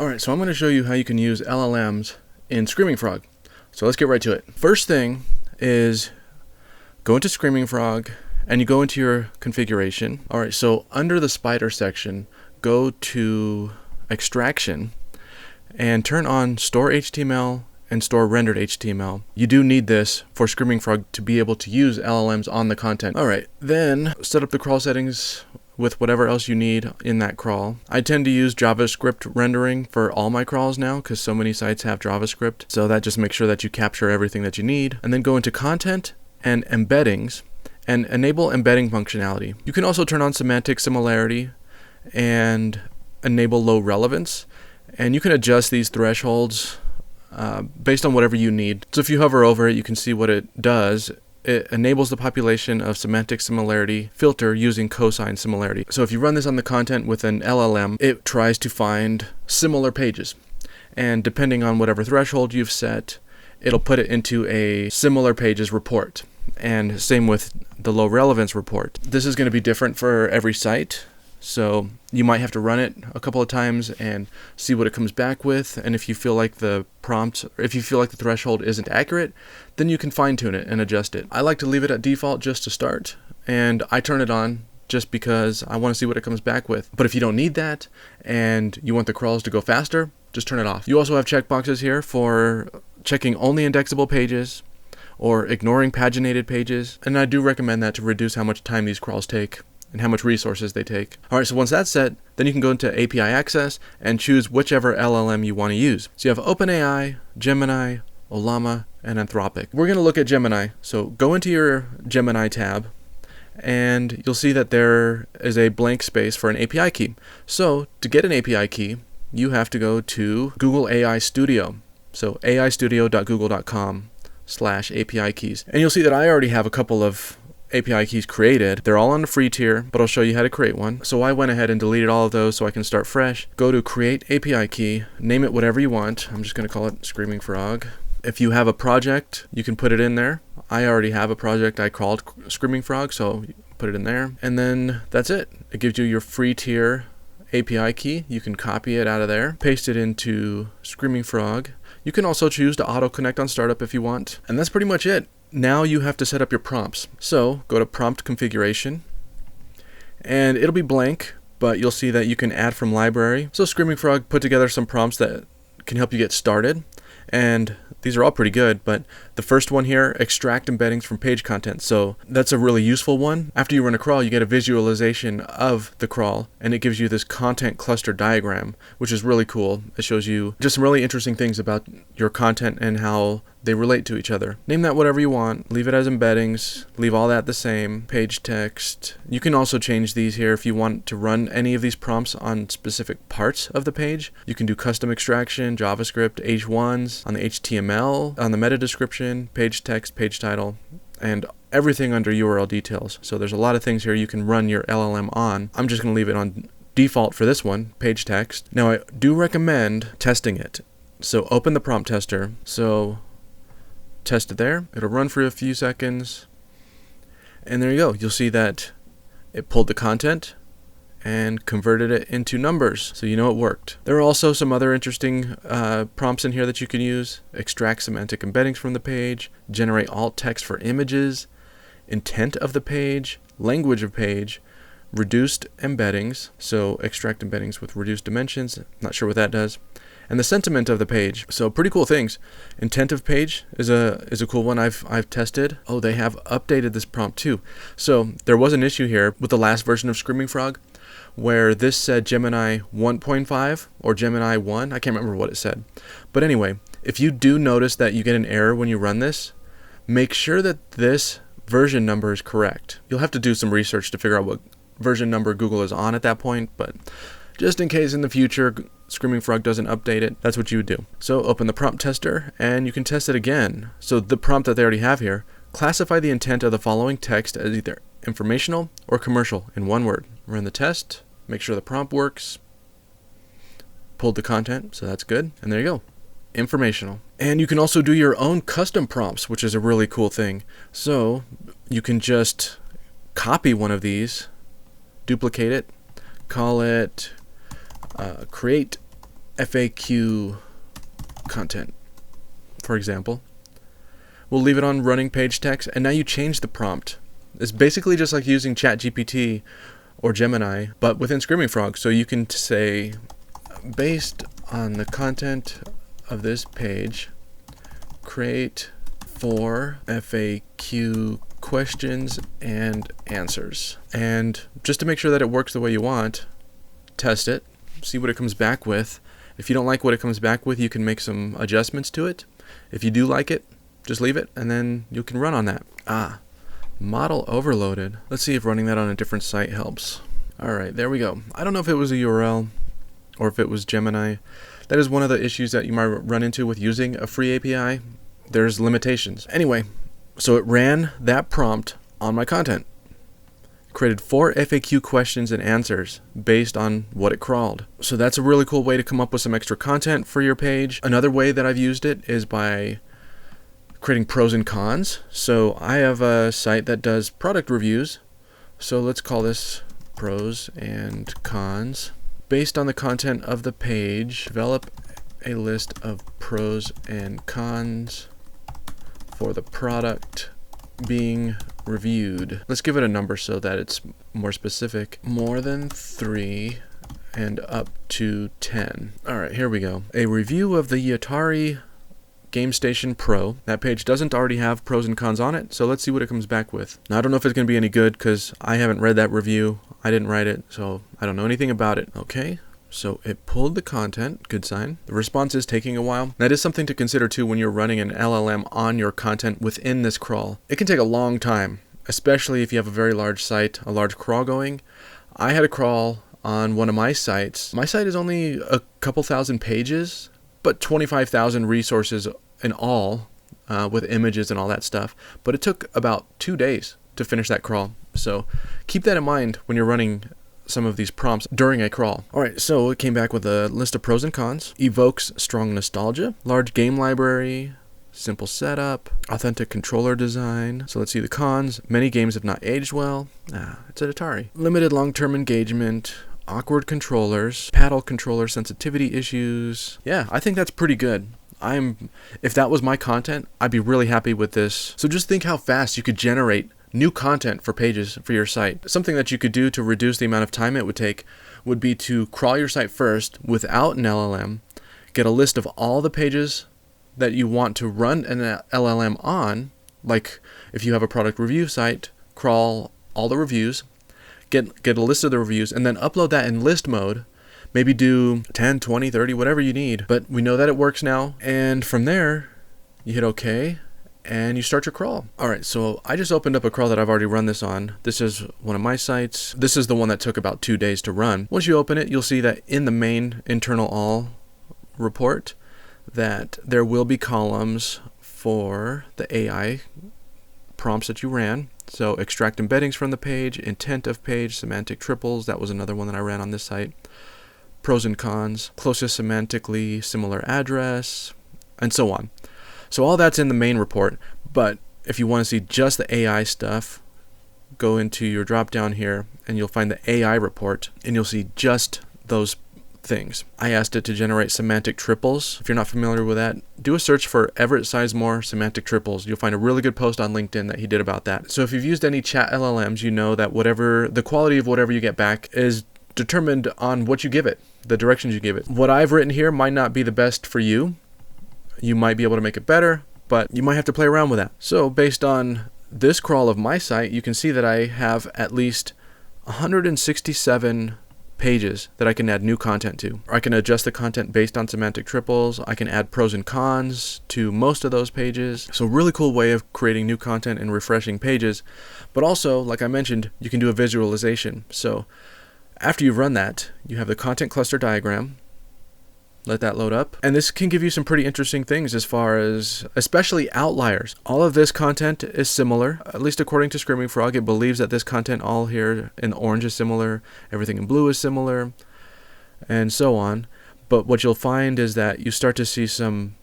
Alright, so I'm going to show you how you can use LLMs in Screaming Frog. So let's get right to it. First thing is go into Screaming Frog and you go into your configuration. Alright, so under the spider section, go to extraction and turn on store HTML and store rendered HTML. You do need this for Screaming Frog to be able to use LLMs on the content. Alright, then set up the crawl settings with whatever else you need in that crawl. I tend to use JavaScript rendering for all my crawls now because so many sites have JavaScript. So that just makes sure that you capture everything that you need. And then go into content and embeddings and enable embedding functionality. You can also turn on semantic similarity and enable low relevance. And you can adjust these thresholds based on whatever you need. So if you hover over it, you can see what it does. It enables the population of semantic similarity filter using cosine similarity. So if you run this on the content with an LLM, it tries to find similar pages. And depending on whatever threshold you've set, it'll put it into a similar pages report. And same with the low relevance report. This is going to be different for every site. So you might have to run it a couple of times and see what it comes back with. And if you feel like the prompt, or if you feel like the threshold isn't accurate, then you can fine tune it and adjust it. I like to leave it at default just to start, and I turn it on just because I want to see what it comes back with. But if you don't need that and you want the crawls to go faster, just turn it off. You also have checkboxes here for checking only indexable pages or ignoring paginated pages. And I do recommend that to reduce how much time these crawls take and how much resources they take. Alright, so once that's set, then you can go into API access and choose whichever LLM you want to use. So you have OpenAI, Gemini, Ollama, and Anthropic. We're going to look at Gemini. So go into your Gemini tab and you'll see that there is a blank space for an API key. So to get an API key, you have to go to Google AI Studio. So aistudio.google.com/API keys. And you'll see that I already have a couple of API keys created. They're all on the free tier, but I'll show you how to create one. So I went ahead and deleted all of those so I can start fresh. Go to create API key, name it whatever you want. I'm just going to call it Screaming Frog. If you have a project, you can put it in there. I already have a project I called Screaming Frog, so put it in there. And then that's it. It gives you your free tier API key. You can copy it out of there, paste it into Screaming Frog. You can also choose to auto connect on startup if you want. And that's pretty much it. Now you have to set up your prompts. So go to prompt configuration and it'll be blank, but you'll see that you can add from library. So Screaming Frog put together some prompts that can help you get started. And these are all pretty good, but the first one here, extract embeddings from page content. So that's a really useful one. After you run a crawl, you get a visualization of the crawl, and it gives you this content cluster diagram, which is really cool. It shows you just some really interesting things about your content and how they relate to each other. Name that whatever you want. Leave it as embeddings. Leave all that the same. Page text. You can also change these here if you want to run any of these prompts on specific parts of the page. You can do custom extraction, JavaScript, H1s, on the HTML, on the meta description, page text, page title, and everything under URL details. So there's a lot of things here you can run your LLM on. I'm just going to leave it on default for this one, page text. Now I do recommend testing it. So open the prompt tester. So test it there. It'll run for a few seconds. And there you go. You'll see that it pulled the content and converted it into numbers. So you know it worked. There are also some other interesting prompts in here that you can use. Extract semantic embeddings from the page, generate alt text for images, intent of the page, language of page, reduced embeddings. So extract embeddings with reduced dimensions. Not sure what that does. And the sentiment of the page. So pretty cool things. Intent of page is a cool one I've tested. Oh, they have updated this prompt too. So there was an issue here with the last version of Screaming Frog where this said Gemini 1.5 or Gemini 1. I can't remember what it said. But anyway, if you do notice that you get an error when you run this, make sure that this version number is correct. You'll have to do some research to figure out what version number Google is on at that point, but just in case in the future Screaming Frog doesn't update it, that's what you would do. So open the prompt tester and you can test it again. So the prompt that they already have here, classify the intent of the following text as either informational or commercial in one word. Run the test, make sure the prompt works, pulled the content, so that's good. And there you go, informational. And you can also do your own custom prompts, which is a really cool thing. So you can just copy one of these, duplicate it, call it create FAQ content, for example. We'll leave it on running page text, and now you change the prompt. It's basically just like using ChatGPT or Gemini, but within Screaming Frog. So you can say, based on the content of this page, create 4 FAQ questions and answers. And just to make sure that it works the way you want, test it, see what it comes back with. If you don't like what it comes back with, you can make some adjustments to it. If you do like it, just leave it, and then you can run on that. Model overloaded. Let's see if running that on a different site helps. All right, there we go. I don't know if it was a URL or if it was Gemini. That is one of the issues that you might run into with using a free API. There's limitations. Anyway, so it ran that prompt on my content. Created 4 FAQ questions and answers based on what it crawled. So that's a really cool way to come up with some extra content for your page. Another way that I've used it is by creating pros and cons. So I have a site that does product reviews. So let's call this pros and cons. Based on the content of the page, develop a list of pros and cons for the product being reviewed. Let's give it a number so that it's more specific. More than 3 and up to 10. All right, here we go. A review of the Atari GameStation Pro. That page doesn't already have pros and cons on it, so let's see what it comes back with. Now, I don't know if it's going to be any good because I haven't read that review. I didn't write it, so I don't know anything about it. Okay, so it pulled the content. Good sign. The response is taking a while. That is something to consider too when you're running an LLM on your content within this crawl. It can take a long time, especially if you have a very large site, a large crawl going. I had a crawl on one of my sites. My site is only a couple thousand pages, but 25,000 resources in all, with images and all that stuff. But it took about 2 days to finish that crawl. So keep that in mind when you're running some of these prompts during a crawl. All right, so it came back with a list of pros and cons. Evokes strong nostalgia. Large game library. Simple setup. Authentic controller design. So let's see the cons. Many games have not aged well. It's an Atari. Limited long-term engagement. Awkward controllers, paddle controller sensitivity issues. Yeah, I think that's pretty good. If that was my content, I'd be really happy with this. So just think how fast you could generate new content for pages for your site. Something that you could do to reduce the amount of time it would take would be to crawl your site first without an LLM, get a list of all the pages that you want to run an LLM on, like if you have a product review site, crawl all the reviews, get a list of the reviews, and then upload that in list mode. Maybe do 10, 20, 30, whatever you need. But we know that it works now. And from there, you hit OK, and you start your crawl. All right, so I just opened up a crawl that I've already run this on. This is one of my sites. This is the one that took about 2 days to run. Once you open it, you'll see that in the main internal all report that there will be columns for the AI prompts that you ran. So extract embeddings from the page, intent of page, semantic triples. That was another one that I ran on this site. Pros and cons, closest semantically similar address, and so on. So all that's in the main report. But if you want to see just the AI stuff, go into your drop down here and you'll find the AI report and you'll see just those things. I asked it to generate semantic triples. If you're not familiar with that, do a search for Everett Sizemore semantic triples. You'll find a really good post on LinkedIn that he did about that. So if you've used any chat LLMs, you know that the quality of whatever you get back is determined on what you give it, the directions you give it. What I've written here might not be the best for you. You might be able to make it better, but you might have to play around with that. So based on this crawl of my site, you can see that I have at least 167 pages that I can add new content to. Or I can adjust the content based on semantic triples. I can add pros and cons to most of those pages. So really cool way of creating new content and refreshing pages. But also, like I mentioned, you can do a visualization. So after you've run that, you have the content cluster diagram. Let that load up. And this can give you some pretty interesting things as far as, especially outliers. All of this content is similar, at least according to Screaming Frog. It believes that this content all here in orange is similar, everything in blue is similar, and so on. But what you'll find is that you start to see some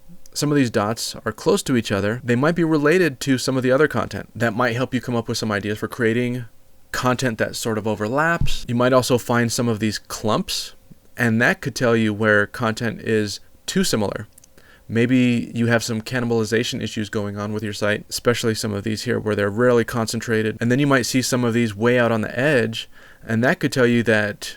of these dots are close to each other. They might be related to some of the other content. That might help you come up with some ideas for creating content that sort of overlaps. You might also find some of these clumps, And that could tell you where content is too similar. Maybe you have some cannibalization issues going on with your site, especially some of these here where they're really concentrated. And then you might see some of these way out on the edge, and that could tell you that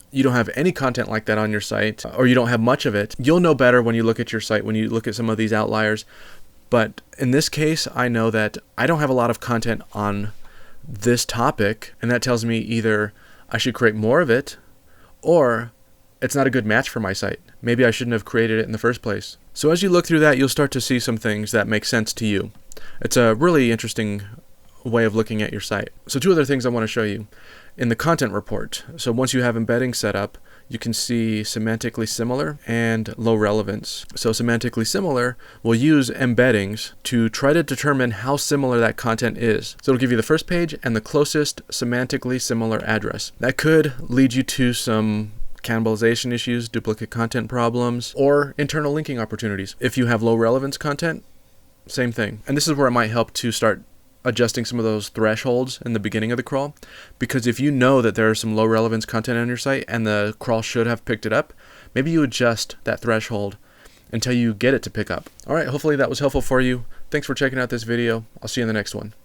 you don't have any content like that on your site, or you don't have much of it. You'll know better when you look at your site, when you look at some of these outliers. But in this case, I know that I don't have a lot of content on this topic, and that tells me either I should create more of it, or it's not a good match for my site. Maybe I shouldn't have created it in the first place. So as you look through that, you'll start to see some things that make sense to you. It's a really interesting way of looking at your site. So 2 other things I want to show you. In the content report, so once you have embeddings set up, you can see semantically similar and low relevance. So semantically similar will use embeddings to try to determine how similar that content is. So it'll give you the first page and the closest semantically similar address. That could lead you to some cannibalization issues, duplicate content problems, or internal linking opportunities. If you have low relevance content, same thing. And this is where it might help to start adjusting some of those thresholds in the beginning of the crawl, because if you know that there is some low relevance content on your site and the crawl should have picked it up, maybe you adjust that threshold until you get it to pick up. All right, hopefully that was helpful for you. Thanks for checking out this video. I'll see you in the next one.